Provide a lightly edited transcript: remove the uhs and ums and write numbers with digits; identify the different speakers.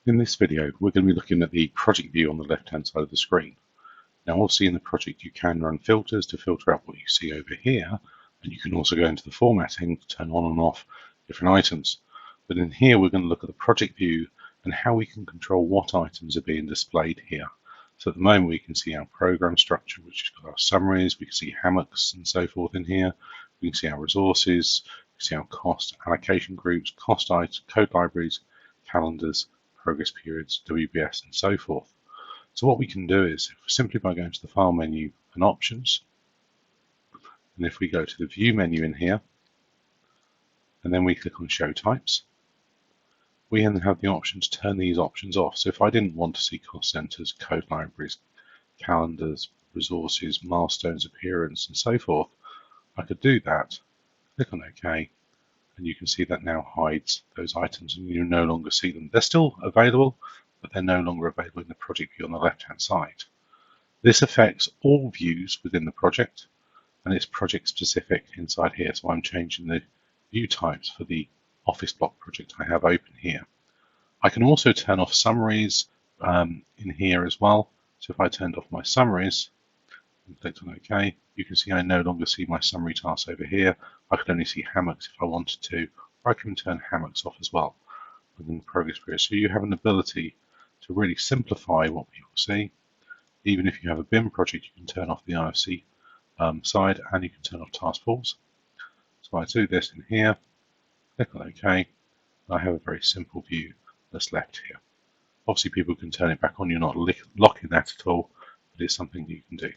Speaker 1: In this video, we're going to be looking at the project view on the left-hand side of the screen. Now, obviously in the project, you can run filters to filter out what you see over here, and you can also go into the formatting to turn on and off different items. But in here, we're going to look at the project view and how we can control what items are being displayed here. So at the moment, we can see our program structure, which has got our summaries, we can see hammocks and so forth in here. We can see our resources, we can see our cost allocation groups, cost items, code libraries, calendars, progress periods, WBS, and so forth. So what we can do is simply by going to the File menu and Options, and if we go to the View menu in here, and then we click on Show Types, we then have the option to turn these options off. So if I didn't want to see cost centers, code libraries, calendars, resources, milestones, appearance, and so forth, I could do that, click on OK, and you can see that now hides those items and you no longer see them. They're still available, but they're no longer available in the project view on the left-hand side. This affects all views within the project, and it's project specific inside here. So I'm changing the view types for the office block project I have open here. I can also turn off summaries in here as well. So if I turned off my summaries and clicked on OK, you can see I no longer see my summary tasks over here. I could only see hammocks if I wanted to, or I can turn hammocks off as well within the progress period. So you have an ability to really simplify what people see. Even if you have a BIM project, you can turn off the IFC side and you can turn off task pools. So I do this in here, click on OK, and I have a very simple view that's left here. Obviously people can turn it back on, you're not locking that at all, but it's something you can do.